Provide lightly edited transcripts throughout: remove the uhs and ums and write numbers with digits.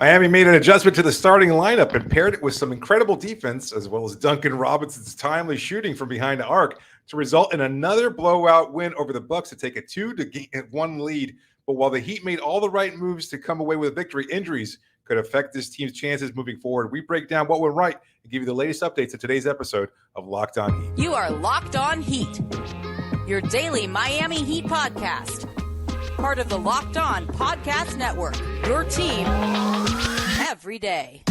Miami made an adjustment to the starting lineup and paired it with some incredible defense, as well as Duncan Robinson's timely shooting from behind the arc to result in another blowout win over the Bucks to take a 2-1 lead. But while the Heat made all the right moves to come away with a victory, injuries could affect this team's chances moving forward. We break down what went right and give you the latest updates in today's episode of Locked On Heat. You are Locked On Heat, your daily Miami Heat podcast. Part of the Locked On Podcast Network, your team every day.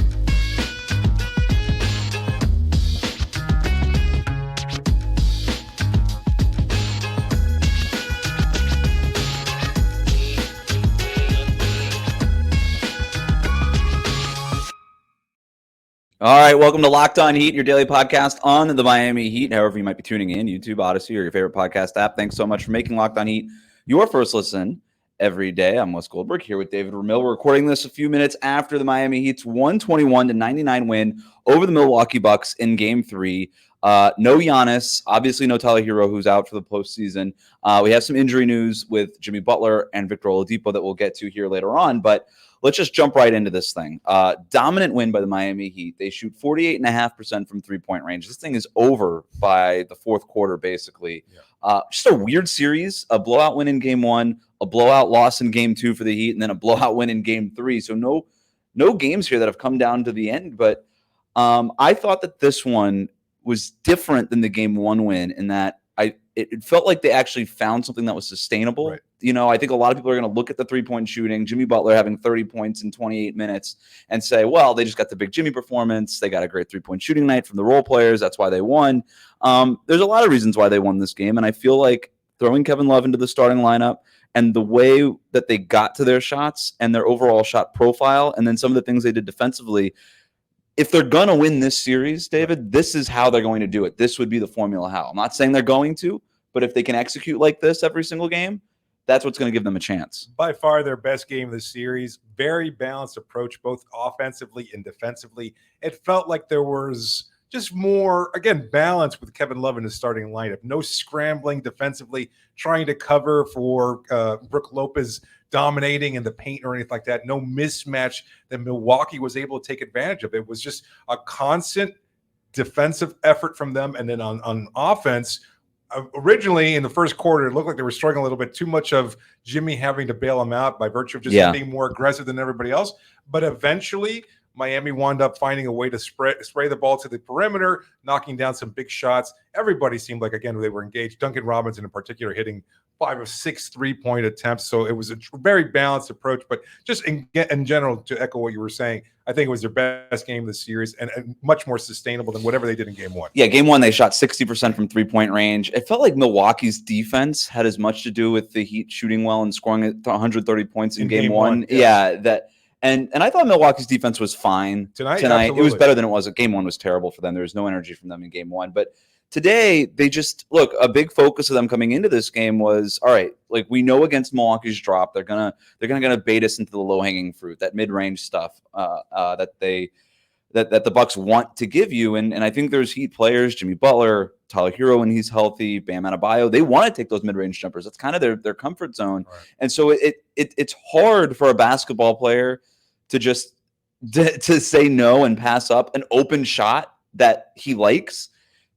All right, welcome to Locked On Heat, your daily podcast on the Miami Heat. However you might be tuning in, YouTube, Odyssey, or your favorite podcast app. Thanks so much for making Locked On Heat your first listen every day. I'm Wes Goldberg here with David Ramil. We're recording this a few minutes after the Miami Heat's 121-99 win over the Milwaukee Bucks in Game 3. No Giannis, obviously no Tyler Herro, who's out for the postseason. We have some injury news with Jimmy Butler and Victor Oladipo that we'll get to here later on, but let's just jump right into this thing. Dominant win by the Miami Heat. They shoot 48.5% from three-point range. This thing is over by the fourth quarter, basically. Yeah. Just a weird series, a blowout win in Game 1, a blowout loss in Game 2 for the Heat, and then a blowout win in Game 3. So no games here that have come down to the end, but I thought that this one was different than the Game 1 win in that it felt like they actually found something that was sustainable. Right. You know, I think a lot of people are going to look at the three-point shooting, Jimmy Butler having 30 points in 28 minutes, and say, well, they just got the big Jimmy performance. They got a great three-point shooting night from the role players. That's why they won. There's a lot of reasons why they won this game, and I feel like throwing Kevin Love into the starting lineup and the way that they got to their shots and their overall shot profile, and then some of the things they did defensively, if they're going to win this series, David, this is how they're going to do it. This would be the formula how. I'm not saying they're going to, but if they can execute like this every single game, that's what's going to give them a chance. By far their best game of the series. Very balanced approach, both offensively and defensively. It felt like there was just more, again, balance with Kevin Love in the starting lineup. No scrambling defensively, trying to cover for Brook Lopez dominating in the paint or anything like that. No mismatch that Milwaukee was able to take advantage of. It was just a constant defensive effort from them. And then on offense, originally in the first quarter, it looked like they were struggling a little bit. Too much of Jimmy having to bail them out by virtue of just being more aggressive than everybody else. But eventually, Miami wound up finding a way to spray the ball to the perimeter, knocking down some big shots. Everybody seemed like, again, they were engaged. Duncan Robinson in particular hitting 5 of 6 3-point attempts. So it was a very balanced approch. But just in general, to echo what you were saying, I think it was their best game of the series and much more sustainable than whatever they did in Game 1. Yeah, Game 1, they shot 60% from three-point range. It felt like Milwaukee's defense had as much to do with the Heat shooting well and scoring 130 points in Game 1. Yeah, And I thought Milwaukee's defense was fine tonight. It was better than it was. Game 1 was terrible for them. There was no energy from them in Game 1. But today, they just, look, a big focus of them coming into this game was, all right, like we know against Milwaukee's drop, they're gonna bait us into the low-hanging fruit, that mid-range stuff that the Bucks want to give you. And I think there's Heat players, Jimmy Butler, Tyler Herro when he's healthy, Bam Adebayo, they want to take those mid-range jumpers. That's kind of their comfort zone. Right. And so it's hard for a basketball player to say no and pass up an open shot that he likes,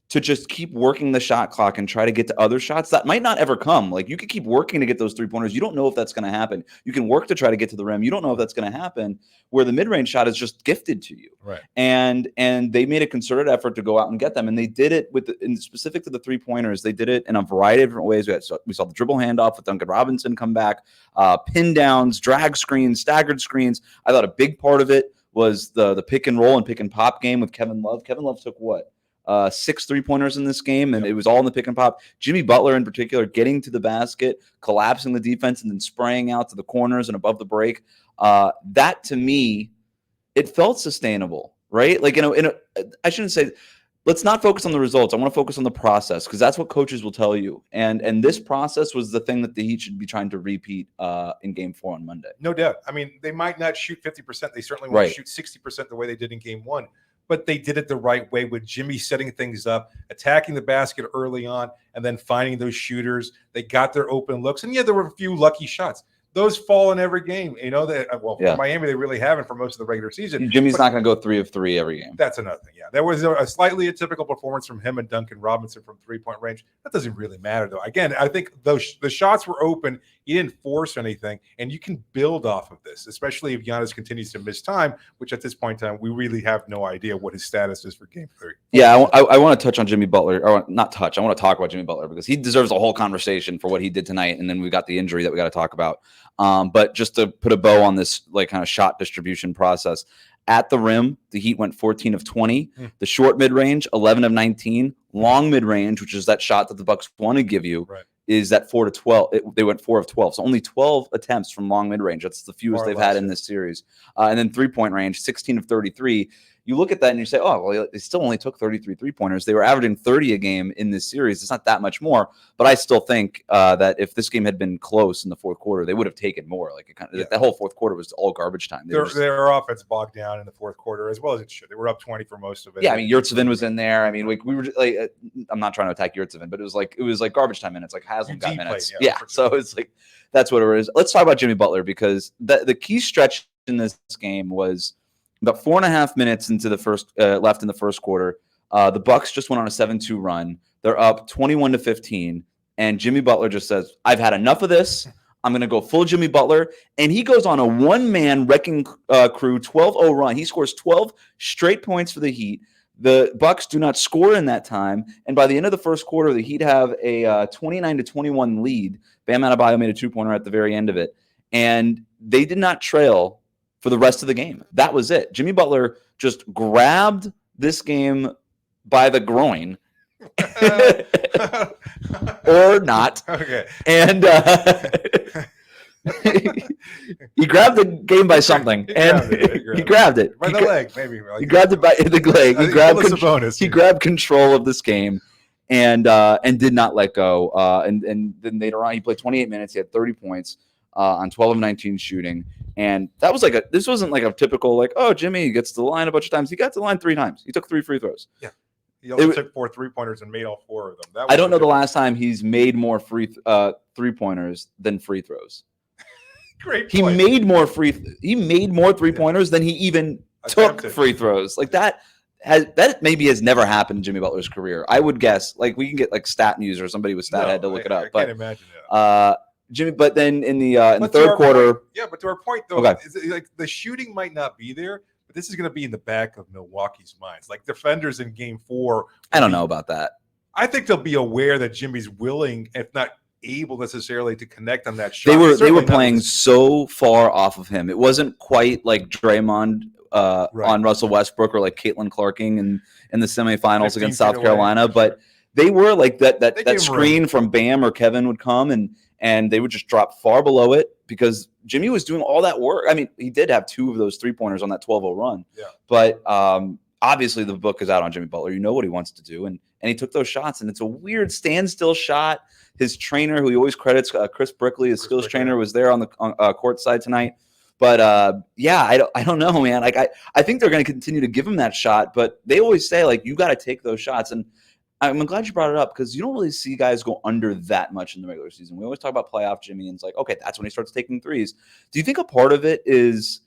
to just keep working the shot clock and try to get to other shots that might not ever come. Like, you could keep working to get those three-pointers. You don't know if that's going to happen. You can work to try to get to the rim. You don't know if that's going to happen, where the mid-range shot is just gifted to you. Right. And they made a concerted effort to go out and get them, and they did it in specific to the three-pointers. They did it in a variety of different ways. We saw the dribble handoff with Duncan Robinson come back, pin downs, drag screens, staggered screens. I thought a big part of it was the pick and roll and pick and pop game with Kevin Love. Kevin Love took 6 3-pointers in this game, and it was all in the pick and pop. Jimmy Butler in particular getting to the basket, collapsing the defense, and then spraying out to the corners and above the break. That, to me, it felt sustainable, right? Like, I shouldn't say, let's not focus on the results. I want to focus on the process, because that's what coaches will tell you. And this process was the thing that the Heat should be trying to repeat in Game 4 on Monday. No doubt. I mean, they might not shoot 50%. They certainly won't shoot 60% the way they did in Game 1. But they did it the right way, with Jimmy setting things up, attacking the basket early on, and then finding those shooters. They got their open looks. And, yeah, there were a few lucky shots. those fall in every game. You know that. Well, Yeah. for Miami, they really haven't for most of the regular season. Jimmy's not going to go 3 of 3 every game. That's another thing. Yeah, there was a slightly atypical performance from him and Duncan Robinson from 3-point range. That doesn't really matter, though. Again, I think the shots were open. He didn't force anything, and you can build off of this, especially if Giannis continues to miss time, which at this point in time, we really have no idea what his status is for Game 3. Yeah, I want to touch on Jimmy Butler, or not touch. I want to talk about Jimmy Butler because he deserves a whole conversation for what he did tonight, and then we got the injury that we got to talk about. But just to put a bow on this, like kind of shot distribution process, at the rim, the Heat went 14 of 20. The short mid range, 11 of 19. Long mid range, which is that shot that the Bucks want to give you, is that 4 to 12. They went 4 of 12, so only 12 attempts from long mid range. That's the fewest they've had in this series. And then 3-point range, 16 of 33. You look at that and you say, oh, well, they still only took 33 three-pointers. They were averaging 30 a game in this series. It's not that much more, but I still think that if this game had been close in the fourth quarter, they would have taken more. Like that whole fourth quarter was all garbage time. Their offense bogged down in the fourth quarter as well as it should. They were up 20 for most of it. Yeah, I mean, Yurtsevin was in there. I mean, like we were like, I'm not trying to attack Yurtsevin, but it was like garbage time minutes. Like Haslam got minutes. Yeah, sure. So it's like that's what it is. Let's talk about Jimmy Butler because the key stretch in this game was about 4.5 minutes into the first left in the first quarter. The Bucks just went on a 7-2 run. They're up 21-15, and Jimmy Butler just says, "I've had enough of this. I'm going to go full Jimmy Butler," and he goes on a one-man wrecking crew 12-0 run. He scores 12 straight points for the Heat. The Bucks do not score in that time, and by the end of the first quarter, the Heat have a 29-21 lead. Bam Adebayo made a 2-pointer at the very end of it, and they did not trail for the rest of the game. That was it. Jimmy Butler just grabbed this game by the groin or not. Okay. And he grabbed the game by something. He grabbed it. By the leg, maybe. He grabbed it by the leg. He grabbed control of this game and did not let go. And then later on, he played 28 minutes. He had 30 points on 12 of 19 shooting. And that was this wasn't like a typical, like, oh, Jimmy gets to the line a bunch of times. He got to the line 3 times. He took 3 free throws. Yeah. He also took 4 3-pointers and made all 4 of them. I don't know the last time he's made more 3-pointers than free throws. Great point. He made more 3-pointers than he even took free throws. Like that maybe has never happened in Jimmy Butler's career. I would guess. Like we can get like Stat News or somebody with Stat Head to look it up. I can't imagine it. Jimmy, but then in the third quarter, but to our point though, like the shooting might not be there, but this is going to be in the back of Milwaukee's minds. Like defenders in Game 4, I don't know about that. I think they'll be aware that Jimmy's willing, if not able necessarily, to connect on that shot. They were playing so far off of him. It wasn't quite like Draymond on Russell Westbrook or like Caitlin Clarking in the semifinals against South Carolina, but they were like that screen from Bam or Kevin would come and they would just drop far below it because Jimmy was doing all that work. I mean, he did have 2 of those 3-pointers on that 12-0 run. Yeah. But obviously the book is out on Jimmy Butler. You know what he wants to do. And he took those shots. And it's a weird standstill shot. His trainer, who he always credits, Chris Brickley, his skills trainer, was there on the court side tonight. But, I don't know, man. Like I think they're going to continue to give him that shot. But they always say, like, you got to take those shots. And I'm glad you brought it up because you don't really see guys go under that much in the regular season. We always talk about playoff Jimmy, and it's like, okay, that's when he starts taking threes. Do you think a part of it is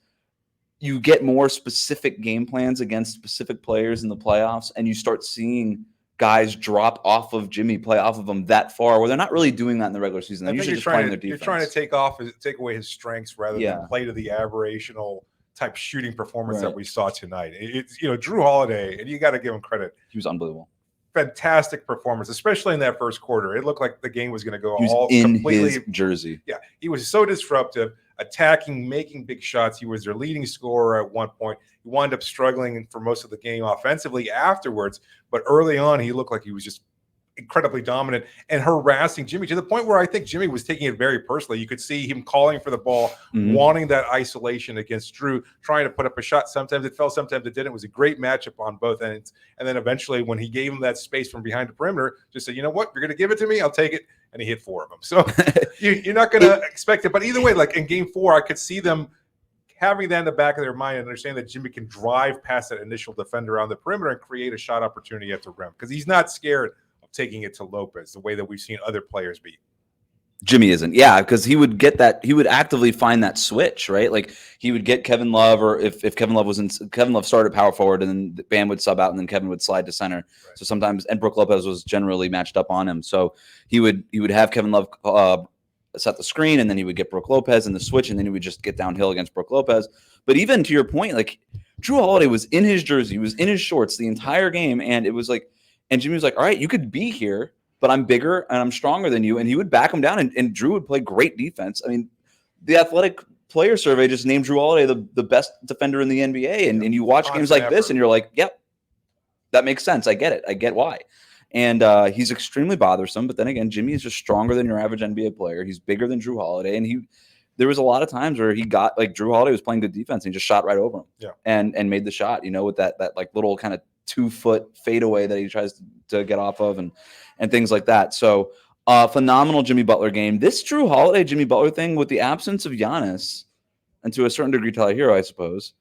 you get more specific game plans against specific players in the playoffs, and you start seeing guys drop off of Jimmy, play off of him that far, where they're not really doing that in the regular season? They're usually just playing their defense. You're trying to take away his strengths rather than play to the aberrational type shooting performance that we saw tonight. It's Drew Holiday, and you got to give him credit. He was unbelievable. Fantastic performance, especially in that first quarter. It looked like the game was going to go completely his jersey. Yeah, he was so disruptive, attacking, making big shots. He was their leading scorer at one point. He wound up struggling for most of the game offensively afterwards, but early on, he looked like he was just incredibly dominant and harassing Jimmy to the point where I think Jimmy was taking it very personally. You could see him calling for the ball, wanting that isolation against Drew, trying to put up a shot. Sometimes it fell, sometimes it didn't. It was a great matchup on both ends. And then eventually when he gave him that space from behind the perimeter, just said, you know what, you're going to give it to me, I'll take it. And he hit 4 of them. So you're not going to expect it. But either way, like in Game 4, I could see them having that in the back of their mind and understanding that Jimmy can drive past that initial defender on the perimeter and create a shot opportunity at the rim because he's not scared taking it to Lopez the way that we've seen other players be. Jimmy isn't. Yeah, because he would get that. He would actively find that switch, right? Like he would get Kevin Love, or if Kevin Love was in, Kevin Love started power forward, and then Bam would sub out, and then Kevin would slide to center. Right. So sometimes, and Brook Lopez was generally matched up on him. So he would have Kevin Love set the screen, and then he would get Brook Lopez in the switch, and then he would just get downhill against Brook Lopez. But even to your point, like Jrue Holiday was in his jersey, he was in his shorts the entire game, and it was like, and Jimmy was like, all right, you could be here, but I'm bigger and I'm stronger than you. And he would back him down, and Jrue would play great defense. I mean, the Athletic Player Survey just named Jrue Holiday the best defender in the NBA. And you watch games like this, and you're like, yep, that makes sense. I get it. I get why. And he's extremely bothersome. But then again, Jimmy is just stronger than your average NBA player. He's bigger than Jrue Holiday. And there was a lot of times where he got, like, Jrue Holiday was playing good defense, and he just shot right over him and made the shot, with that like little kind of 2-foot fadeaway that he tries to get off of and things like that. So phenomenal Jimmy Butler game. This Jrue Holiday, Jimmy Butler thing, with the absence of Giannis, and to a certain degree Tyler Herro, I suppose,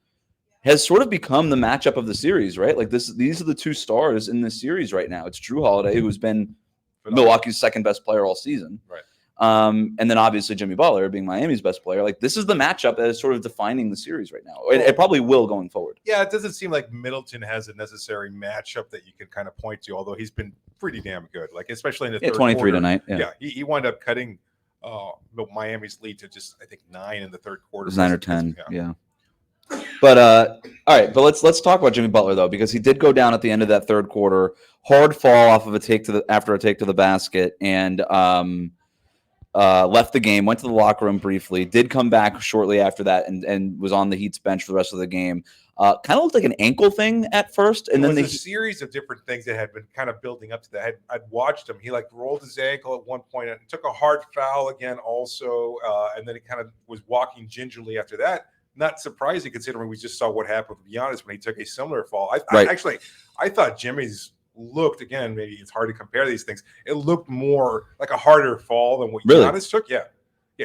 has sort of become the matchup of the series, right? Like these are the two stars in this series right now. It's Jrue Holiday, who's been Milwaukee's second best player all season. Right. And then obviously Jimmy Butler being Miami's best player. Like, this is the matchup that is sort of defining the series right now. It probably will going forward. Yeah, it doesn't seem like Middleton has a necessary matchup that you can kind of point to, although he's been pretty damn good. Like, especially in the third 23 quarter. tonight. Yeah, he wound up cutting Miami's lead to just, I think, 9 in the third quarter. It was 9 or 10. Yeah. But all right, but let's talk about Jimmy Butler though, because he did go down at the end of that third quarter, hard fall off of after a take to the basket, and left the game, went to the locker room briefly, did come back shortly after that, and was on the Heat's bench for the rest of the game. Kind of looked like an ankle thing at first, and then a series of different things that had been kind of building up to that. I'd watched him. He rolled his ankle at one point and took a hard foul again also, and then he kind of was walking gingerly after that. Not surprising considering we just saw what happened with Giannis when he took a similar fall. I thought Jimmy's looked, again, maybe it's hard to compare these things. It looked more like a harder fall than what Giannis took. Yeah.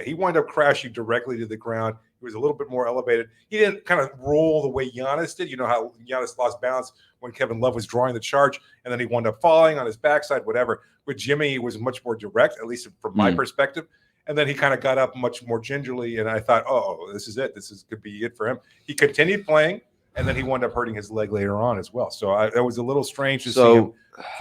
He wound up crashing directly to the ground. He was a little bit more elevated. He didn't kind of roll the way Giannis did. You know how Giannis lost balance when Kevin Love was drawing the charge, and then he wound up falling on his backside, whatever. With Jimmy, it was much more direct, at least from my perspective. And then he kind of got up much more gingerly, and I thought, oh, this is it. Could be it for him. He continued playing, and then he wound up hurting his leg later on as well. So it was a little strange to see him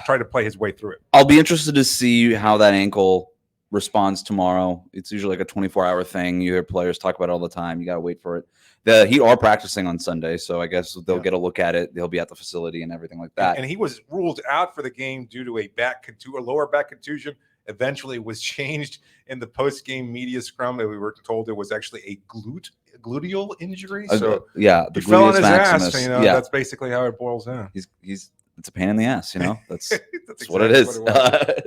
try to play his way through it. I'll be interested to see how that ankle responds tomorrow. It's usually like a 24-hour thing. You hear players talk about it all the time. You got to wait for it. The Heat are practicing on Sunday, so I guess they'll get a look at it. They'll be at the facility and everything like that. And he was ruled out for the game due to a lower back contusion. Eventually was changed in the post-game media scrum that we were told it was actually a gluteal injury. So the he fell on his maximus. ass. That's basically how it boils down. It's a pain in the ass. That's exactly what it is.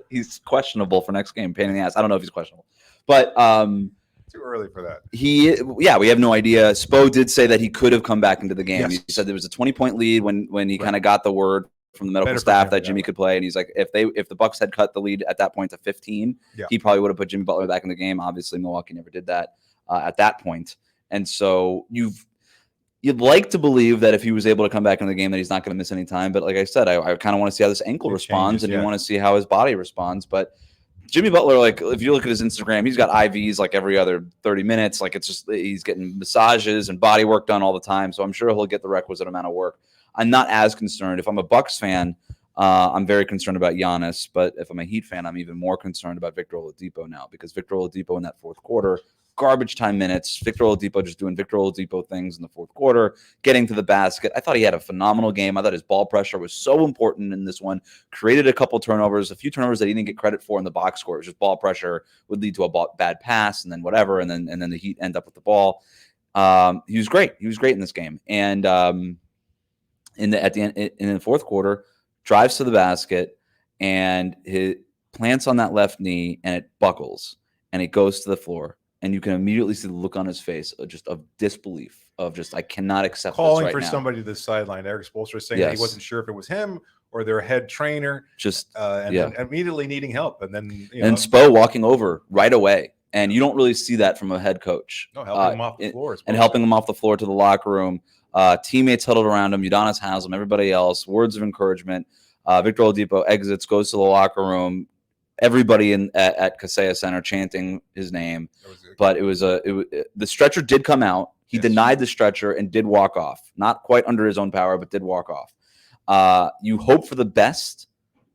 He's questionable for next game. Pain in the ass. I don't know if he's questionable, but too early for that. We have no idea. Spo did say that he could have come back into the game. Yes. He said there was a 20-point lead when he kind of got the word from the medical staff that Jimmy could play, and he's like, if the Bucks had cut the lead at that point to 15, he probably would have put Jimmy Butler back in the game. Obviously, Milwaukee never did that at that point, and so you'd like to believe that if he was able to come back in the game, that he's not going to miss any time. But like I said, I kind of want to see how this ankle responds, and you want to see how his body responds. But Jimmy Butler, like, if you look at his Instagram, he's got IVs like every other 30 minutes. Like, it's just, he's getting massages and body work done all the time. So I'm sure he'll get the requisite amount of work. I'm not as concerned. If I'm a Bucks fan, I'm very concerned about Giannis. But if I'm a Heat fan, I'm even more concerned about Victor Oladipo now, because Victor Oladipo in that fourth quarter, garbage time minutes, Victor Oladipo just doing Victor Oladipo things in the fourth quarter, getting to the basket. I thought he had a phenomenal game. I thought his ball pressure was so important in this one. Created a couple turnovers, a few turnovers that he didn't get credit for in the box score. It was just ball pressure would lead to a bad pass, and then whatever, and then the Heat end up with the ball. He was great. He was great in this game. And in the fourth quarter, drives to the basket, and he plants on that left knee, and it buckles, and it goes to the floor. And you can immediately see the look on his face of disbelief, of just, I cannot accept calling this right for now. Somebody to the sideline. Eric Spoelstra saying that he wasn't sure if it was him or their head trainer. Then immediately needing help. And then Spo walking over right away. And you don't really see that from a head coach. No, helping him off the floor. And helping him off the floor to the locker room. Teammates huddled around him. Udonis Haslem, everybody else. Words of encouragement. Victor Oladipo exits, goes to the locker room, everybody at Kaseya Center chanting his name. But the stretcher did come out. He denied the stretcher and did walk off. Not quite under his own power, but did walk off. You hope for the best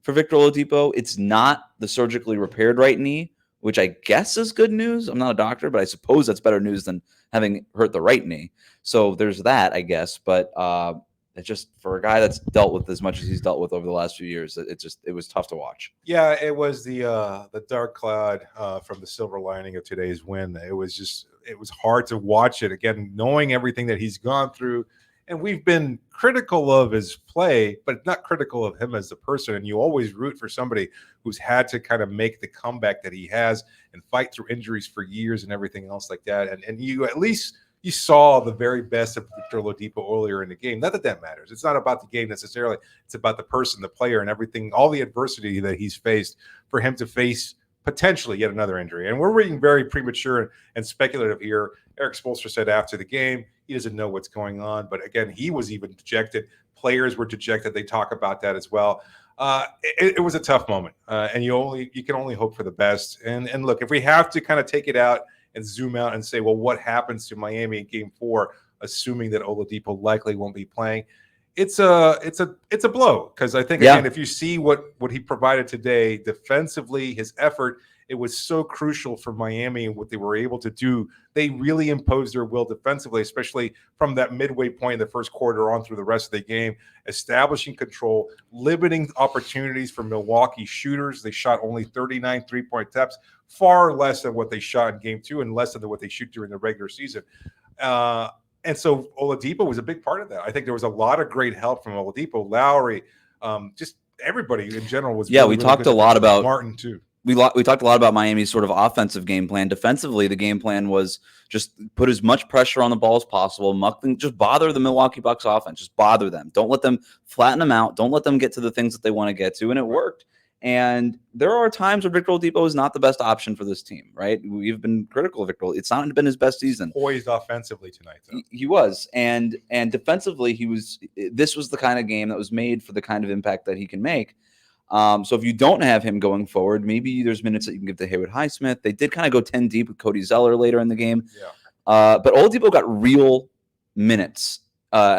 for Victor Oladipo. It's not the surgically repaired right knee, which I guess is good news. I'm not a doctor, but I suppose that's better news than having hurt the right knee. So there's that, I guess. But it's just for a guy that's dealt with as much as he's dealt with over the last few years, it was tough to watch. Yeah, it was the dark cloud from the silver lining of today's win. It was hard to watch it again, knowing everything that he's gone through. And we've been critical of his play, but not critical of him as a person. And you always root for somebody who's had to kind of make the comeback that he has and fight through injuries for years and everything else like that. And you at least you saw the very best of Victor Oladipo earlier in the game. Not that matters. It's not about the game necessarily. It's about the person, the player, and everything, all the adversity that he's faced for him to face potentially yet another injury. And we're being very premature and speculative here. Eric Spoelstra said after the game, he doesn't know what's going on. But again, he was even dejected. Players were dejected. They talk about that as well. It was a tough moment. And you can only hope for the best. And look, if we have to kind of take it out and zoom out and say, well, what happens to Miami in Game 4, assuming that Oladipo likely won't be playing? It's a blow, because I think again, if you see what he provided today defensively, his effort, it was so crucial for Miami and what they were able to do. They really imposed their will defensively, especially from that midway point in the first quarter on through the rest of the game, establishing control, limiting opportunities for Milwaukee shooters. They shot only 39 3-point attempts, far less than what they shot in Game 2 and less than what they shoot during the regular season. And so Oladipo was a big part of that. I think there was a lot of great help from Oladipo, Lowry, just everybody in general was. Yeah, we talked a lot about Martin too. We talked a lot about Miami's sort of offensive game plan. Defensively, the game plan was just put as much pressure on the ball as possible. Just bother the Milwaukee Bucks offense. Just bother them. Don't let them flatten them out. Don't let them get to the things that they want to get to. And it worked. And there are times where Victor Oladipo is not the best option for this team, right? We've been critical of Victor. It's not been his best season. Poised offensively tonight, though. He was. And defensively, this was the kind of game that was made for the kind of impact that he can make. So if you don't have him going forward, maybe there's minutes that you can give to Haywood Highsmith. They did kind of go 10 deep with Cody Zeller later in the game. Yeah. But Oladipo got real minutes.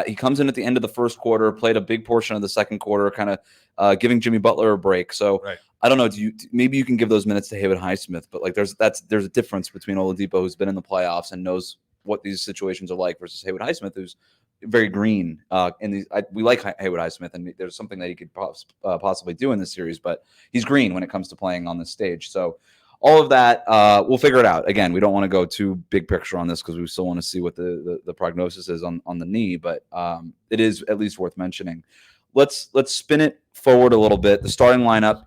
He comes in at the end of the first quarter, played a big portion of the second quarter, kind of giving Jimmy Butler a break. So I don't know. Maybe you can give those minutes to Haywood Highsmith, but like there's a difference between Oladipo, who's been in the playoffs and knows what these situations are like, versus Haywood Highsmith, who's very green. We like Haywood Highsmith, and there's something that he could possibly do in this series, but he's green when it comes to playing on this stage. So all of that, we'll figure it out. Again, we don't want to go too big picture on this because we still want to see what the prognosis is on the knee, but it is at least worth mentioning. Let's spin it forward a little bit. The starting lineup,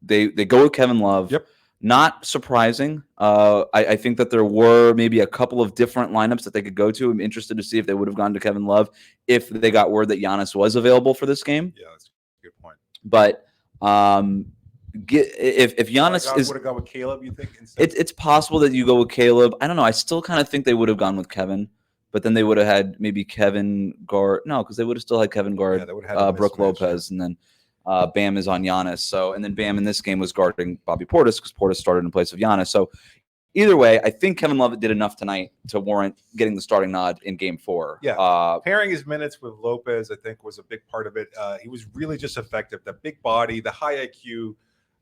they go with Kevin Love. Yep. Not surprising. I think that there were maybe a couple of different lineups that they could go to. I'm interested to see if they would have gone to Kevin Love if they got word that Giannis was available for this game. Yeah, that's a good point. But if Giannis would have gone with Caleb, you think? It's possible that you go with Caleb. I don't know. I still kind of think they would have gone with Kevin, but then they would have had maybe Kevin guard. No, because they would have still had Kevin guard, Brooke Lopez, and then Bam is on Giannis. So, and then Bam in this game was guarding Bobby Portis because Portis started in place of Giannis. So either way, I think Kevin Love did enough tonight to warrant getting the starting nod in Game 4. Yeah, pairing his minutes with Lopez, I think, was a big part of it. He was really just effective. The big body, the high IQ.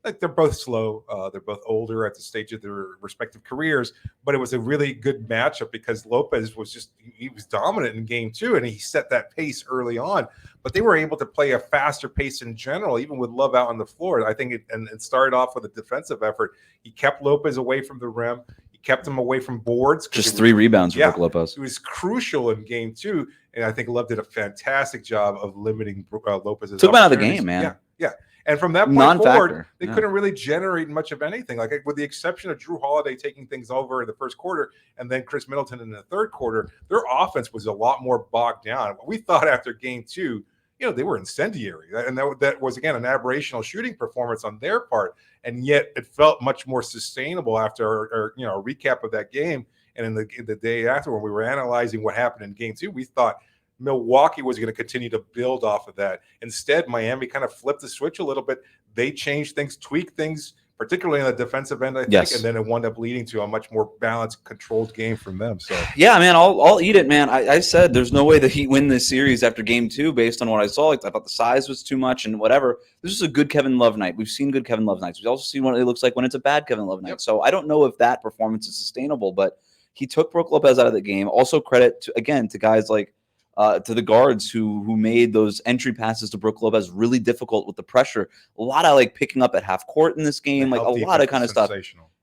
Like, they're both slow. They're both older at the stage of their respective careers, but it was a really good matchup because Lopez was he was dominant in Game 2, and he set that pace early on. But they were able to play a faster pace in general, even with Love out on the floor. I think it started off with a defensive effort. He kept Lopez away from the rim. He kept him away from boards. Just 3 rebounds for Lopez. It was crucial in Game 2, and I think Love did a fantastic job of limiting Lopez's. Took him out of the game, man. Yeah. And from that point forward, they couldn't really generate much of anything. Like, with the exception of Drew Holiday taking things over in the first quarter and then Chris Middleton in the third quarter, their offense was a lot more bogged down. We thought after Game 2, they were incendiary. And that was, again, an aberrational shooting performance on their part. And yet it felt much more sustainable after a recap of that game. And in the day after, when we were analyzing what happened in Game 2, we thought, Milwaukee was going to continue to build off of that. Instead, Miami kind of flipped the switch a little bit. They changed things, tweaked things, particularly on the defensive end, I think, Yes. and then it wound up leading to a much more balanced, controlled game from them. So yeah, man, I'll eat it, man. I said there's no way the Heat win this series after game 2 based on what I saw. Like, I thought the size was too much and whatever. This is a good Kevin Love night. We've seen good Kevin Love nights. We've also seen what it looks like when it's a bad Kevin Love night. Yep. So I don't know if that performance is sustainable, but he took Brook Lopez out of the game. Also credit to guys like to the guards who made those entry passes to Brook Lopez really difficult with the pressure. A lot of like picking up at half court in this game, like a lot of kind of stuff.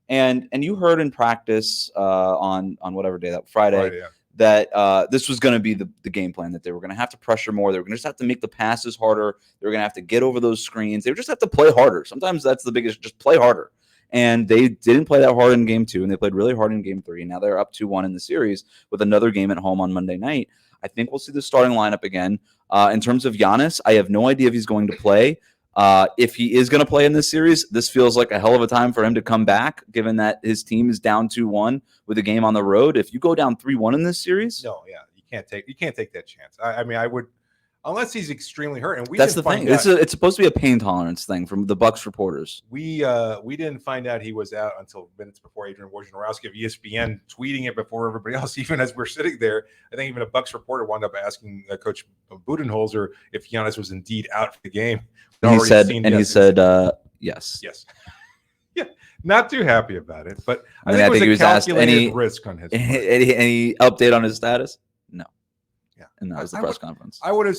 And you heard in practice on whatever day, that Friday, that this was going to be the game plan, that they were going to have to pressure more. They were going to just have to make the passes harder. They were going to have to get over those screens. They would just have to play harder. Sometimes that's the biggest, just play harder. And they didn't play that hard in game 2, and they played really hard in game 3. Now they're up 2-1 in the series with another game at home on Monday night. I think we'll see the starting lineup again. In terms of Giannis, I have no idea if he's going to play. If he is going to play in this series, this feels like a hell of a time for him to come back, given that his team is down 2-1 with a game on the road. If you go down 3-1 in this series, you can't take that chance. I mean, I would, unless he's extremely hurt. And that's the thing. It's supposed to be a pain tolerance thing from the Bucks reporters. We didn't find out he was out until minutes before Adrian Wojnarowski of ESPN tweeting it before everybody else. Even as we're sitting there, I think even a Bucks reporter wound up asking Coach Budenholzer if Giannis was indeed out for the game. He said yes. Yes. Yeah, not too happy about it, but I think it he was asked any risk on his any update on his status. No. Yeah, and that was the press conference. I would have.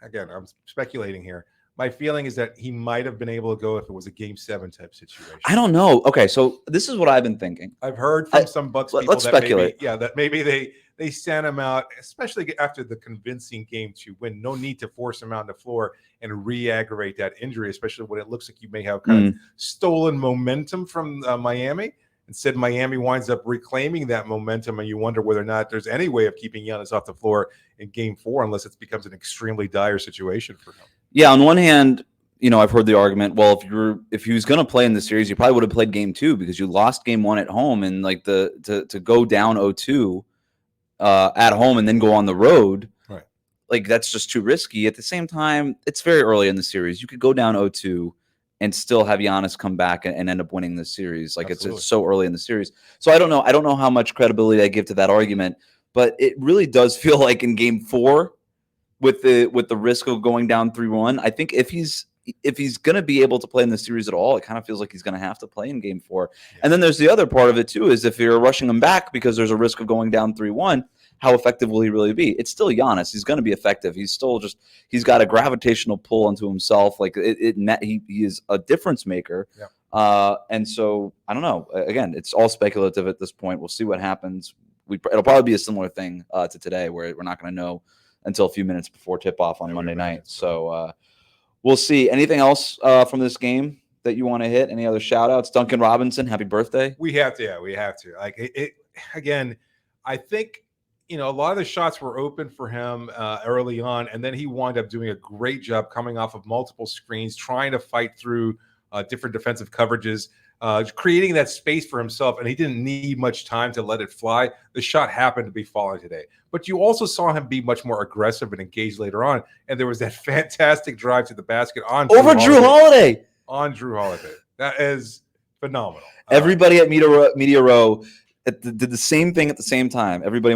Again, I'm speculating here. My feeling is that he might have been able to go if it was a Game 7 type situation. I don't know. Okay, so this is what I've been thinking. I've heard from some Bucks people let's speculate. That maybe they sent him out, especially after the convincing Game 2 win. No need to force him out on the floor and re-aggravate that injury, especially when it looks like you may have kind of stolen momentum from Miami. Instead, Miami winds up reclaiming that momentum, and you wonder whether or not there's any way of keeping Giannis off the floor in Game 4 unless it becomes an extremely dire situation for him. Yeah, on one hand, I've heard the argument, well, if he was going to play in the series, you probably would have played Game 2 because you lost Game 1 at home, and like to go down 0-2 at home and then go on the road, right? Like that's just too risky. At the same time, it's very early in the series. You could go down 0-2 and still have Giannis come back and end up winning this series. Like it's so early in the series. So I don't know. I don't know how much credibility I give to that argument, but it really does feel like in Game 4 with the risk of going down 3-1, I think if he's going to be able to play in the series at all, it kind of feels like he's going to have to play in Game 4. Yeah. And then there's the other part of it too, is if you're rushing him back because there's a risk of going down 3-1, how effective will he really be? It's still Giannis. He's going to be effective. He's still he's got a gravitational pull onto himself. Like he is a difference maker. Yeah. And so I don't know. Again, it's all speculative at this point. We'll see what happens. It'll probably be a similar thing to today, where we're not going to know until a few minutes before tip-off on Monday night. So we'll see. Anything else from this game that you want to hit? Any other shout-outs? Duncan Robinson, happy birthday. We have to. Like it again, I think, a lot of the shots were open for him early on, and then he wound up doing a great job coming off of multiple screens, trying to fight through different defensive coverages, creating that space for himself, and he didn't need much time to let it fly. The shot happened to be falling today. But you also saw him be much more aggressive and engaged later on, and there was that fantastic drive to the basket on Jrue Holiday. On Jrue Holiday. That is phenomenal. Everybody at Media Row did the same thing at the same time. Everybody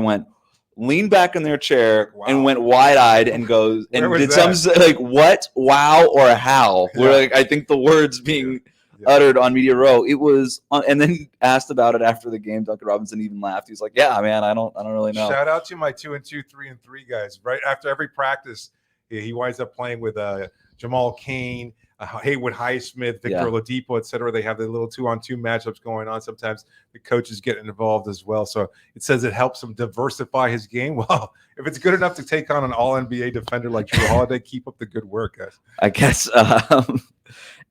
leaned back in their chair and went wide-eyed and goes and did some like what, wow, or how. Yeah. Where I think the words being uttered on Media Row. It was, and then asked about it after the game. Duncan Robinson even laughed. He's like, "Yeah, man, I don't really know." Shout out to my 2-2, 3-3 guys. Right after every practice, he winds up playing with Jamal Cain, Haywood Highsmith, Victor Oladipo, etc. They have the little 2-on-2 matchups going on. Sometimes the coaches get involved as well. So it says it helps him diversify his game. Well, if it's good enough to take on an all-NBA defender like Jrue Holiday, keep up the good work, guys. I guess.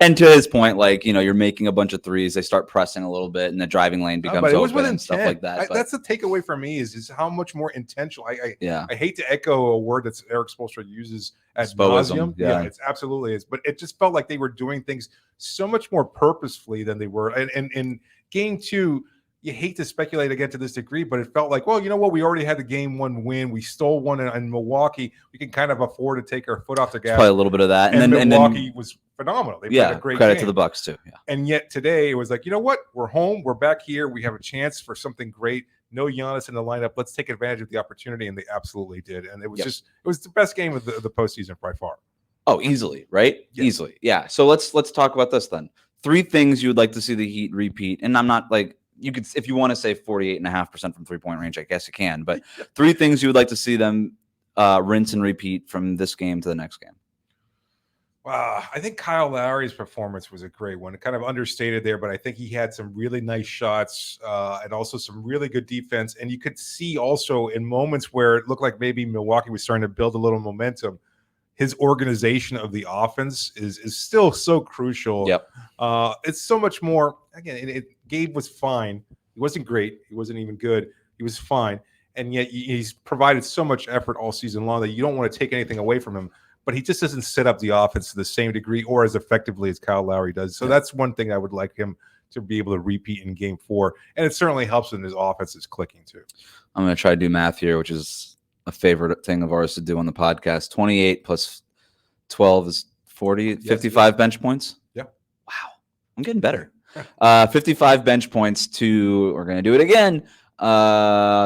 And to his point, you're making a bunch of threes. They start pressing a little bit, and the driving lane becomes open and stuff like that. That's the takeaway for me is how much more intentional. I hate to echo a word that Eric Spoelstra uses ad nauseum. Yeah, it's absolutely is. But it just felt like they were doing things so much more purposefully than they were. And in Game 2, you hate to speculate again to this degree, but it felt like, well, you know what? We already had the game 1 win. We stole one in Milwaukee. We can kind of afford to take our foot off the gas. Probably a little bit of that. And Milwaukee was phenomenal. They played a great credit game. to the Bucks too. Yeah. And yet today it was like, you know what? We're home. We're back here. We have a chance for something great. No Giannis in the lineup. Let's take advantage of the opportunity. And they absolutely did. And it was it was the best game of the postseason by far. Oh, easily, right? Yes. Easily. Yeah. So let's talk about this then. 3 things you would like to see the Heat repeat. And I'm not like, you could, if you want to say 48.5% from 3-point range, I guess you can. But 3 things you would like to see them rinse and repeat from this game to the next game. I think Kyle Lowry's performance was a great one. It kind of understated there, but I think he had some really nice shots and also some really good defense. And you could see also in moments where it looked like maybe Milwaukee was starting to build a little momentum, his organization of the offense is still so crucial. Yep. It's so much more. Again, Gabe was fine. He wasn't great. He wasn't even good. He was fine. And yet he's provided so much effort all season long that you don't want to take anything away from him. But he just doesn't set up the offense to the same degree or as effectively as Kyle Lowry does. So that's one thing I would like him to be able to repeat in game 4. And it certainly helps when his offense is clicking too. I'm going to try to do math here, which is a favorite thing of ours to do on the podcast. 28 plus 12 is 40, 55 bench points. Yeah. Wow. I'm getting better. 55 bench points to, we're going to do it again.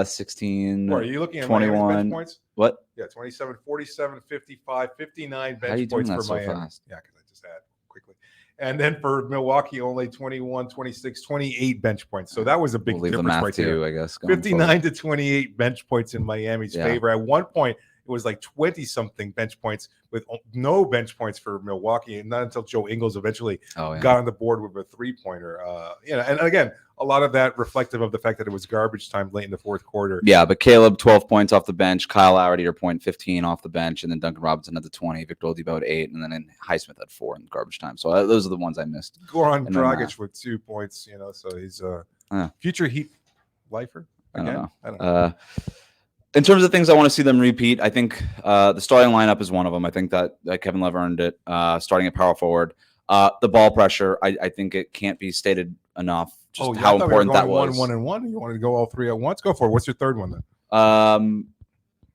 16, are you looking at 21 bench points? What? Yeah, 27, 47, 55, 59 bench How are you doing points that for so Miami. fast? Yeah, because I just had quickly. And then for Milwaukee, only 21, 26, 28 bench points. So that was a big we'll leave difference the math right to there. you, I guess. 59 to 28 bench points in Miami's favor. At one point, it was like 20-something bench points with no bench points for Milwaukee, and not until Joe Ingles eventually got on the board with a 3-pointer. And again, a lot of that reflective of the fact that it was garbage time late in the fourth quarter. Yeah, but Caleb, 12 points off the bench. Kyle Lowry, to your point, 15 off the bench. And then Duncan Robinson had the 20. Victor Oladipo had 8. And then Highsmith had 4 in garbage time. So those are the ones I missed. Goran Dragic with 2 points, so he's a future Heat lifer. Again? I don't know. In terms of things I want to see them repeat, I think the starting lineup is one of them. I think that Kevin Love earned it, starting at power forward. The ball pressure, I think it can't be stated enough just how important that was. 1 and 1. You wanted to go all 3 at once? Go for it. What's your third one then?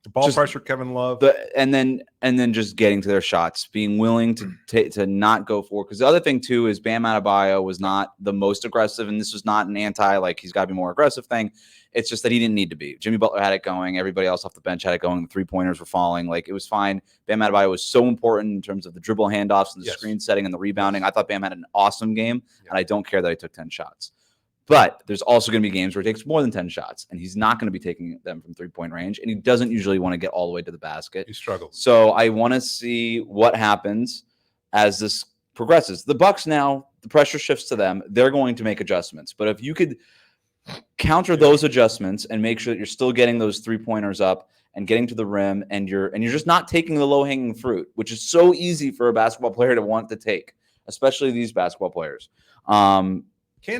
The ball pressure, Kevin Love, and then just getting to their shots, being willing to not go for. Because the other thing too is Bam Adebayo was not the most aggressive, and this was not an he's got to be more aggressive thing. It's just that he didn't need to be. Jimmy Butler had it going. Everybody else off the bench had it going. The 3-pointers were falling. Like, it was fine. Bam Adebayo was so important in terms of the dribble handoffs and the screen setting and the rebounding. I thought Bam had an awesome game, and I don't care that he took 10 shots. But there's also going to be games where he takes more than 10 shots, and he's not going to be taking them from 3-point range, and he doesn't usually want to get all the way to the basket. He struggles. So I want to see what happens as this progresses. The Bucks now, the pressure shifts to them. They're going to make adjustments. But if you could counter those adjustments and make sure that you're still getting those 3-pointers up and getting to the rim, and you're just not taking the low-hanging fruit, which is so easy for a basketball player to want to take, especially these basketball players. Can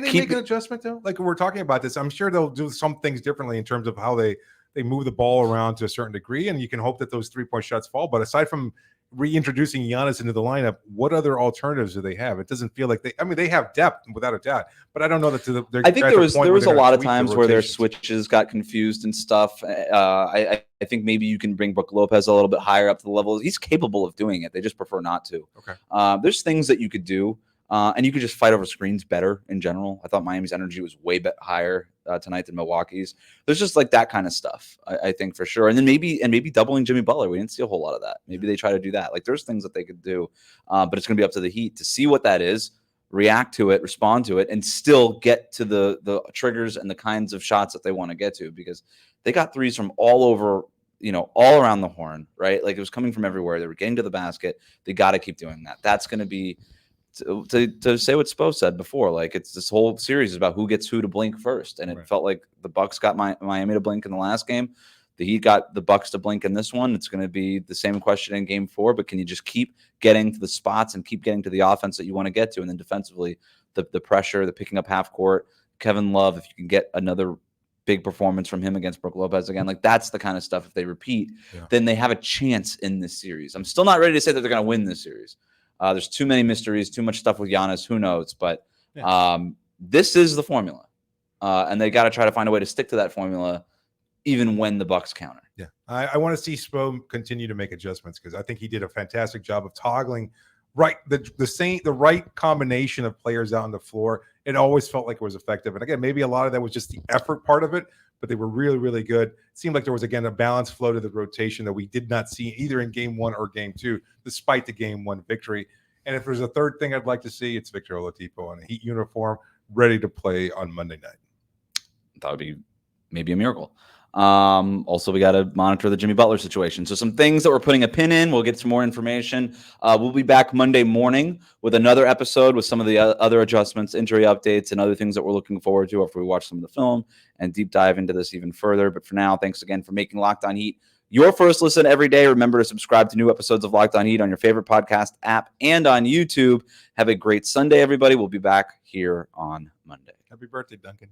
they make an adjustment though? Like, we're talking about this, I'm sure they'll do some things differently in terms of how they move the ball around to a certain degree, and you can hope that those 3-point shots fall. But aside from reintroducing Giannis into the lineup, what other alternatives do they have? It doesn't feel like they have depth without a doubt, but I don't know that I think there was a lot of times where their switches got confused and stuff. I think maybe you can bring Brook Lopez a little bit higher up to the level. He's capable of doing it. They just prefer not to. Okay. There's things that you could do. And you could just fight over screens better in general. I thought Miami's energy was way higher tonight than Milwaukee's. There's just like that kind of stuff, I think, for sure. And then maybe doubling Jimmy Butler. We didn't see a whole lot of that. Maybe they try to do that. Like, there's things that they could do, but it's going to be up to the Heat to see what that is, react to it, respond to it, and still get to the triggers and the kinds of shots that they want to get to, because they got threes from all over, all around the horn, right? Like, it was coming from everywhere. They were getting to the basket. They got to keep doing that. That's going to be, to say what Spo said before, like, it's this whole series is about who gets who to blink first, and it felt like the Bucks got Miami to blink in the last game. The Heat got the Bucks to blink in this one. It's going to be the same question in game 4, but can you just keep getting to the spots and keep getting to the offense that you want to get to, and then defensively, the pressure, the picking up half court, Kevin Love, if you can get another big performance from him against Brook Lopez again, like, that's the kind of stuff, if they repeat, then they have a chance in this series. I'm still not ready to say that they're going to win this series. There's too many mysteries, too much stuff with Giannis. Who knows? But this is the formula. and they got to try to find a way to stick to that formula even when the Bucks counter. Yeah, I want to see Spo continue to make adjustments because I think he did a fantastic job of toggling the right combination of players out on the floor. It always felt like it was effective. And again, maybe a lot of that was just the effort part of it, but they were really, really good. It seemed like there was, again, a balanced flow to the rotation that we did not see either in game 1 or game 2, despite the game 1 victory. And if there's a third thing I'd like to see, it's Victor Oladipo in a Heat uniform, ready to play on Monday night. That would be maybe a miracle. Also, we got to monitor the Jimmy Butler situation. So some things that we're putting a pin in. We'll get some more information. We'll be back Monday morning with another episode with some of the other adjustments, injury updates, and other things that we're looking forward to after we watch some of the film and deep dive into this even further. But for now, thanks again for making Locked On Heat your first listen every day. Remember to subscribe to new episodes of Locked On Heat on your favorite podcast app and on YouTube. Have a great Sunday, everybody. We'll be back here on Monday. Happy birthday, Duncan.